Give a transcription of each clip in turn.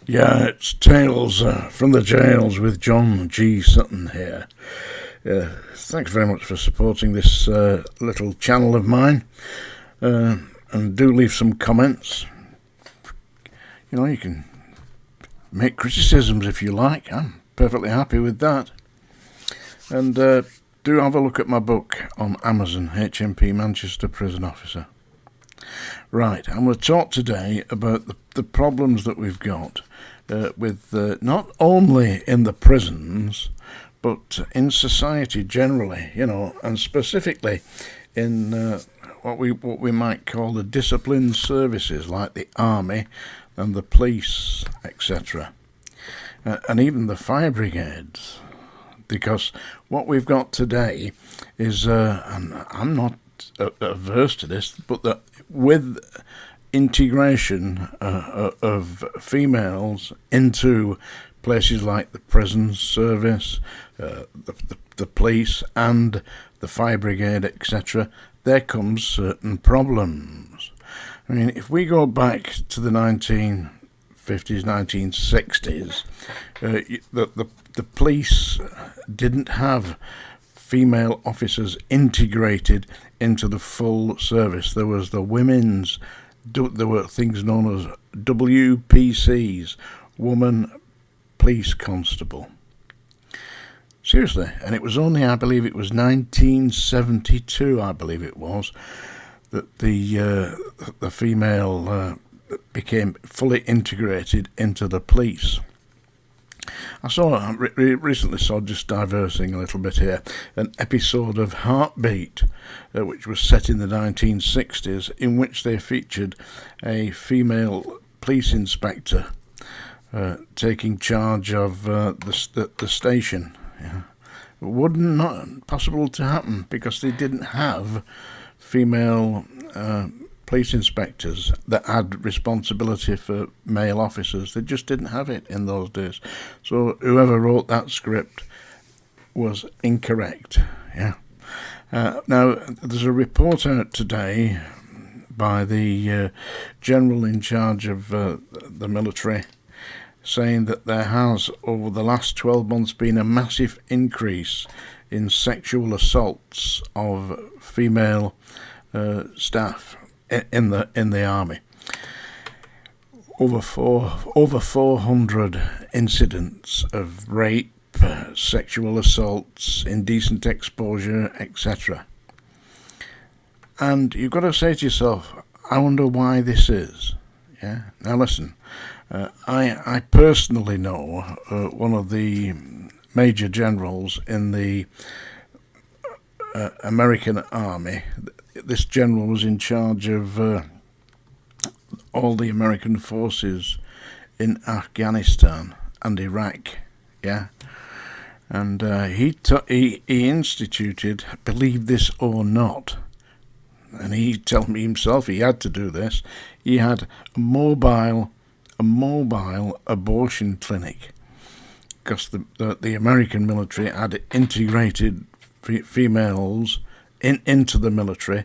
Yeah, it's Tales from the Jails with John G. Sutton here. Thanks very much for supporting this little channel of mine. And do leave some comments. You know, you can make criticisms if you like. I'm perfectly happy with that. And do have a look at my book on Amazon, HMP Manchester Prison Officer. Right, I'm going to talk today about the problems that we've got with not only in the prisons, but in society generally, you know, and specifically in what we might call the disciplined services like the army and the police, etc., and even the fire brigades. Because what we've got today is, and I'm not averse to this, but that with integration of females into places like the prison service, the police and the fire brigade, etc., there comes certain problems. I mean, if we go back to the 1950s, 1960s, the police didn't have female officers integrated into the full service. There was the women's, there were things known as WPCs, Woman Police Constable. Seriously, and it was only, I believe it was 1972, I believe it was, that the female became fully integrated into the police. I recently saw, just diversing a little bit here, an episode of Heartbeat, which was set in the 1960s, in which they featured a female police inspector taking charge of the station. Yeah. It would not possible to happen because they didn't have female police inspectors that had responsibility for male officers. They just didn't have it in those days. So whoever wrote that script was incorrect. Yeah. Now, there's a report out today by the general in charge of the military saying that there has, over the last 12 months, been a massive increase in sexual assaults of female staff in the army. Over 400 incidents of rape, sexual assaults, indecent exposure, etc. And you've got to say to yourself, I wonder why this is. Yeah. Now listen, I personally know one of the major generals in the American Army. This general was in charge of all the American forces in Afghanistan and Iraq, yeah. And he instituted, believe this or not, and he told me himself he had to do this. He had a mobile abortion clinic, because the American military had integrated females into the military,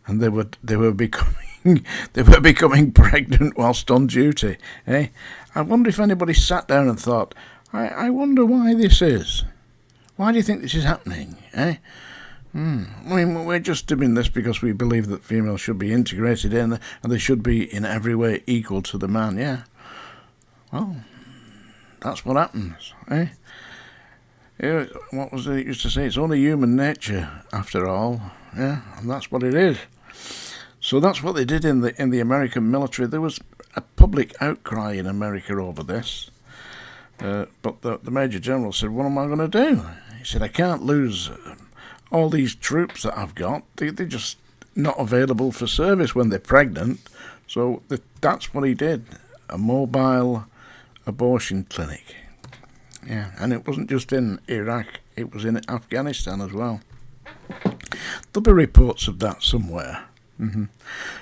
and they were becoming pregnant whilst on duty. I wonder if anybody sat down and thought, I wonder why this is. Why do you think this is happening? I mean, we're just doing this because we believe that females should be integrated in, and they should be in every way equal to the man. Yeah. Well, that's what happens. What was it used to say? It's only human nature, after all. Yeah, and that's what it is. So that's what they did in the American military. There was a public outcry in America over this. But the Major General said, what am I going to do? He said, I can't lose all these troops that I've got. They're just not available for service when they're pregnant. So that's what he did, a mobile abortion clinic. Yeah, and it wasn't just in Iraq, it was in Afghanistan as well. There'll be reports of that somewhere. And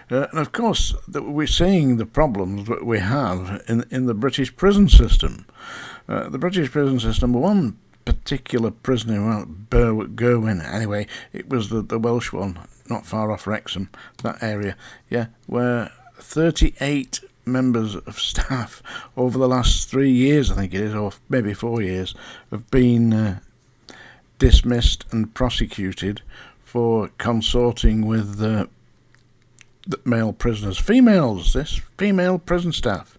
of course, we're seeing the problems that we have in the British prison system. The British prison system, one particular prisoner, Gerwin, anyway, it was the Welsh one, not far off Wrexham, that area, yeah, where 38 members of staff over the last 3 years, I think it is, or maybe 4 years, have been dismissed and prosecuted for consorting with the male prisoners. Female prison staff.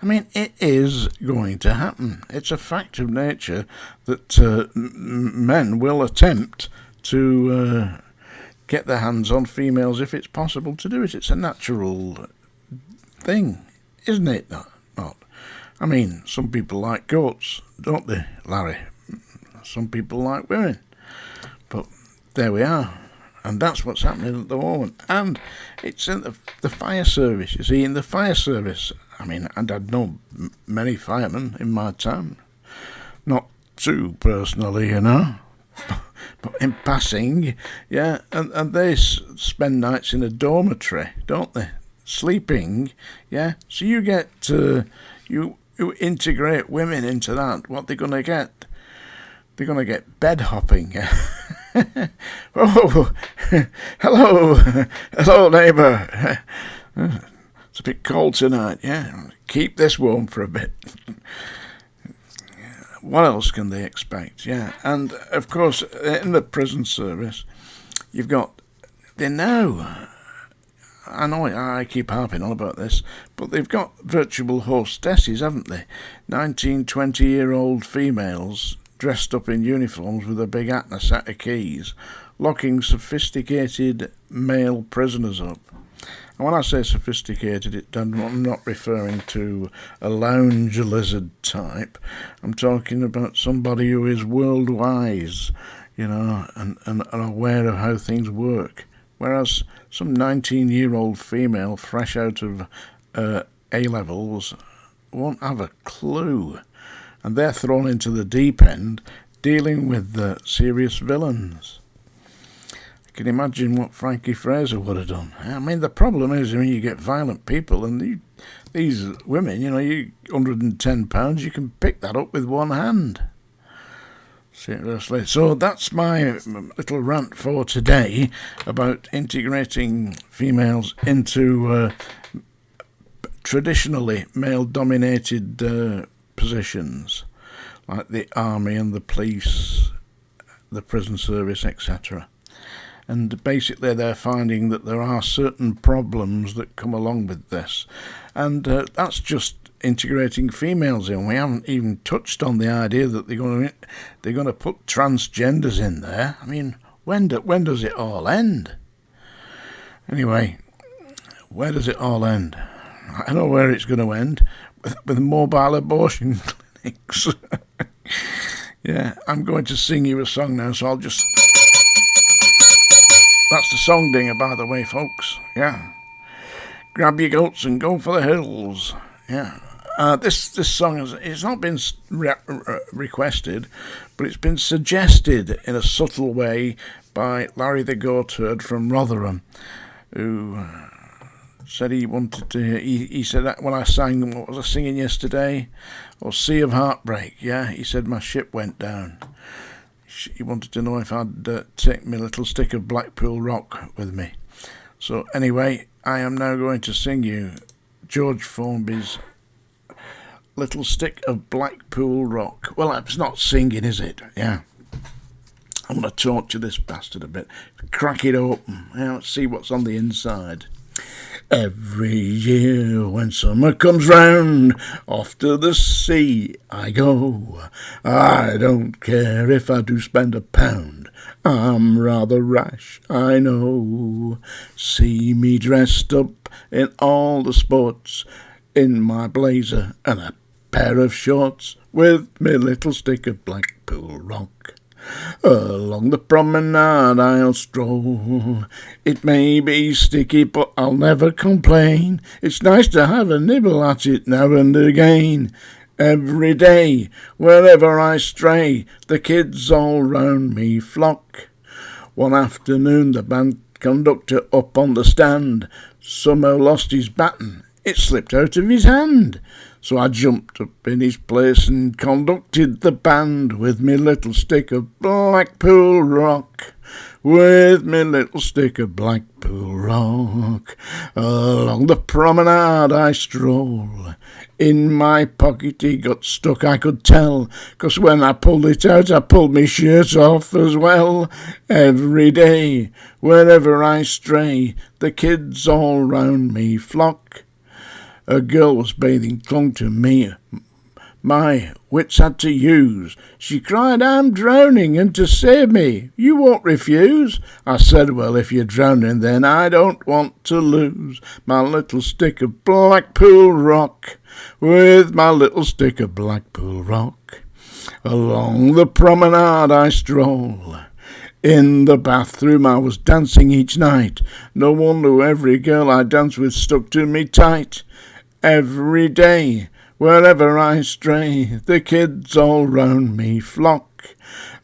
I mean, it is going to happen. It's a fact of nature that men will attempt to get their hands on females if it's possible to do it. It's a natural thing, isn't it? Not. I mean, some people like goats, don't they, Larry? Some people like women. But there we are. And that's what's happening at the moment. And it's in the fire service. You see, in the fire service, I mean, and I'd known many firemen in my time. Not too personally, you know. But in passing, yeah. And they spend nights in a dormitory, don't they? Sleeping, yeah. So you get, you integrate women into that. What they're going to get? They're going to get bed hopping. Oh, hello, neighbour. It's a bit cold tonight, yeah. Keep this warm for a bit. What else can they expect? Yeah, and of course, in the prison service, you've got, they know, I know I keep harping on about this, but they've got virtual hostesses, haven't they? 19, 20-year-old females dressed up in uniforms with a big hat and a set of keys, locking sophisticated male prisoners up. And when I say sophisticated, I'm not referring to a lounge lizard type. I'm talking about somebody who is world wise, you know, and aware of how things work. Whereas some 19-year-old female fresh out of A-levels won't have a clue. And they're thrown into the deep end dealing with the serious villains. I can imagine what Frankie Fraser would have done. I mean, the problem is, you get violent people, and these women, you 110 pounds, you can pick that up with one hand. Seriously. So that's my little rant for today about integrating females into traditionally male-dominated positions, like the army and the police, the prison service, etc. And basically they're finding that there are certain problems that come along with this. And that's just integrating females in. We haven't even touched on the idea that they're going to put transgenders in there. I mean, when does it all end? Anyway, where does it all end? I know where it's going to end. With mobile abortion clinics. Yeah, I'm going to sing you a song now, so I'll just... That's the song dinger, by the way, folks. Yeah. Grab your goats and go for the hills. Yeah. This song it's not been requested, but it's been suggested in a subtle way by Larry the Goatherd from Rotherham, who... said he wanted to hear, he said that when I sang, what was I singing yesterday? Sea of Heartbreak, yeah? He said my ship went down. He wanted to know if I'd take my little stick of Blackpool rock with me. So anyway, I am now going to sing you George Formby's Little Stick of Blackpool Rock. Well, it's not singing, is it? Yeah. I'm going to torture this bastard a bit. Crack it open. Yeah, let's see what's on the inside. Every year when summer comes round, off to the sea I go. I don't care if I do spend £1. I'm rather rash, I know. See me dressed up in all the sports, in my blazer and a pair of shorts, with me little stick of Blackpool rock. Along the promenade I'll stroll. It may be sticky, but I'll never complain. It's nice to have a nibble at it now and again. Every day, wherever I stray, the kids all round me flock. One afternoon the band conductor up on the stand somehow lost his baton. It slipped out of his hand. So I jumped up in his place and conducted the band with me little stick of Blackpool rock. with me little stick of Blackpool rock. Along the promenade I stroll, in my pocket he got stuck, I could tell, 'cause when I pulled it out I pulled me shirt off as well. Every day, wherever I stray, the kids all round me flock. A girl was bathing, clung to me, my wits had to use. She cried, I'm drowning, and to save me, you won't refuse. I said, well, if you're drowning, then I don't want to lose my little stick of Blackpool rock, with my little stick of Blackpool rock. Along the promenade I stroll, in the bathroom I was dancing each night. No wonder every girl I danced with stuck to me tight. Every day, wherever I stray, the kids all round me flock.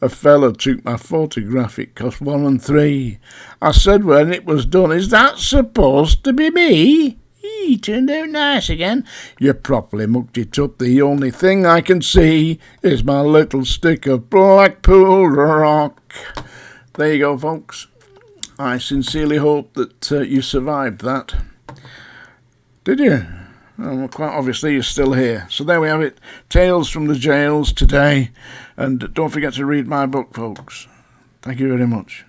A fella took my photograph, it cost 1 and 3. I said when it was done, is that supposed to be me? He turned out nice again. You properly mucked it up. The only thing I can see is my little stick of Blackpool rock. There you go, folks. I sincerely hope that you survived that. Did you? Well, quite obviously you're still here. So there we have it. Tales from the Jails today. And don't forget to read my book, folks. Thank you very much.